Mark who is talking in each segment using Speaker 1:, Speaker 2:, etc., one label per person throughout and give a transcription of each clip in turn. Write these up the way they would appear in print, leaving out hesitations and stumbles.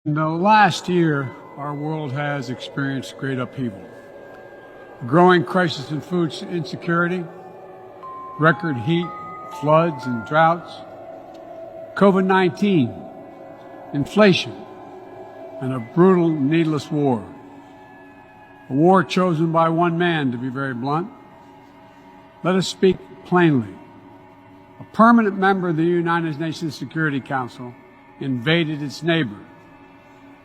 Speaker 1: In the last year, our world has experienced great upheaval. A growing crisis in food insecurity, record heat, floods, and droughts, COVID-19, inflation, and a brutal, needless war. A war chosen by one man, to be very blunt. Let us speak plainly. A permanent member of the United Nations Security Council invaded its neighbor,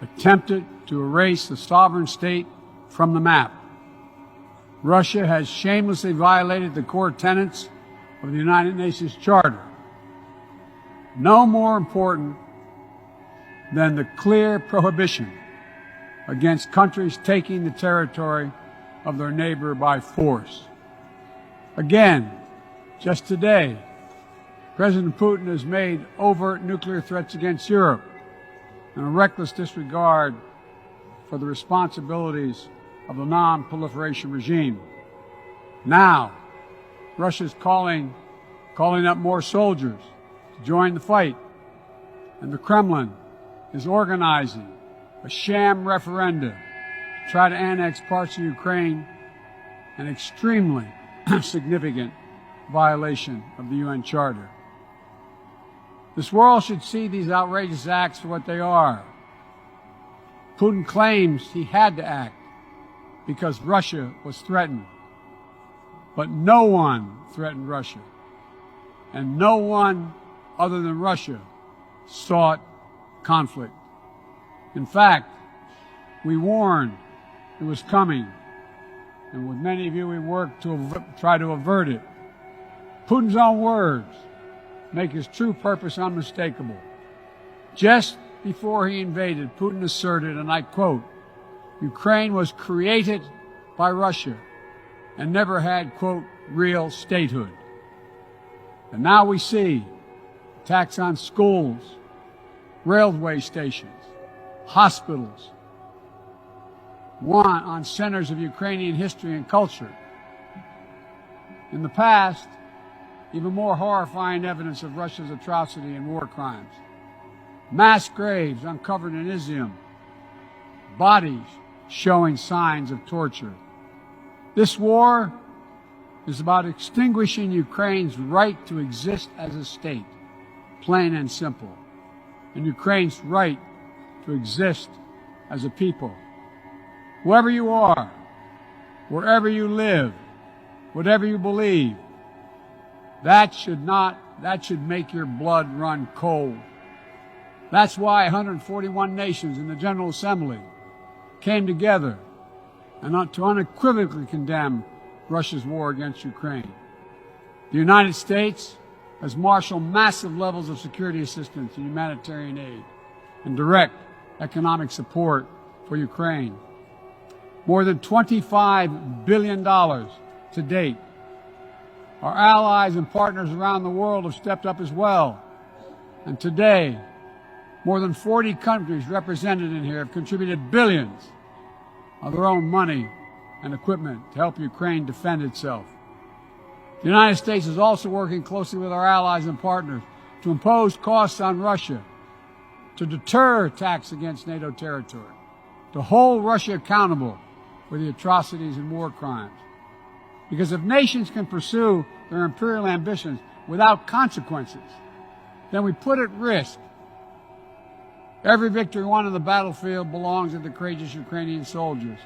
Speaker 1: attempted to erase the sovereign state from the map. Russia has shamelessly violated the core tenets of the United Nations Charter. No more important than the clear prohibition against countries taking the territory of their neighbor by force. Again, just today, President Putin has made overt nuclear threats against Europe and a reckless disregard for the responsibilities of the non-proliferation regime. Now, Russia's calling up more soldiers to join the fight, and the Kremlin is organizing a sham referendum to try to annex parts of Ukraine, an extremely significant violation of the UN Charter. This world should see these outrageous acts for what they are. Putin claims he had to act because Russia was threatened. But no one threatened Russia, and no one other than Russia sought conflict. In fact, we warned it was coming, and with many of you we worked to try to avert it. Putin's own words make his true purpose unmistakable. Just before he invaded, Putin asserted, and I quote, "Ukraine was created by Russia and never had, quote, real statehood." And now we see attacks on schools, railway stations, hospitals, on centers of Ukrainian history and culture. In the past, even more horrifying evidence of Russia's atrocity and war crimes. Mass graves uncovered in Izium, bodies showing signs of torture. This war is about extinguishing Ukraine's right to exist as a state, plain and simple, and Ukraine's right to exist as a people. Whoever you are, wherever you live, whatever you believe, that should make your blood run cold. That's why 141 nations in the General Assembly came together and to unequivocally condemn Russia's war against Ukraine. The United States has marshaled massive levels of security assistance and humanitarian aid and direct economic support for Ukraine. More than $25 billion to date. Our allies and partners around the world have stepped up as well. And today, more than 40 countries represented in here have contributed billions of their own money and equipment to help Ukraine defend itself. The United States is also working closely with our allies and partners to impose costs on Russia, to deter attacks against NATO territory, to hold Russia accountable for the atrocities and war crimes. Because if nations can pursue their imperial ambitions without consequences, then we put at risk every victory won on the battlefield belongs to the courageous Ukrainian soldiers.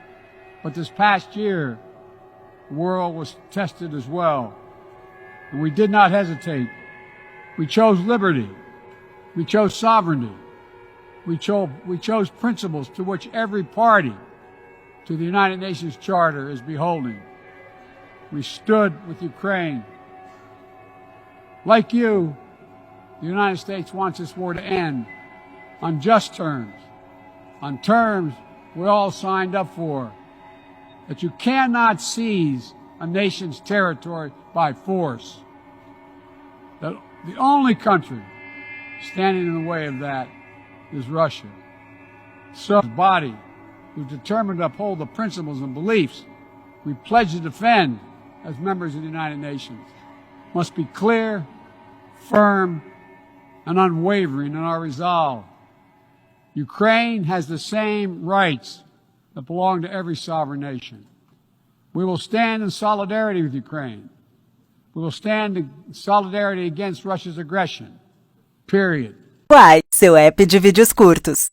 Speaker 1: But this past year, the world was tested as well. And we did not hesitate. We chose liberty. We chose sovereignty. We chose principles to which every party to the United Nations Charter is beholden. We stood with Ukraine. Like you, the United States wants this war to end on just terms, on terms we all signed up for, that you cannot seize a nation's territory by force. That the only country standing in the way of that is Russia. So, the body who's determined to uphold the principles and beliefs we pledge to defend as members of the United Nations must be clear, firm, and unwavering in our resolve. Ukraine has the same rights that belong to every sovereign nation. We will stand in solidarity with Ukraine. We will stand in solidarity against Russia's aggression. Period.
Speaker 2: Uai, seu app de vídeos curtos.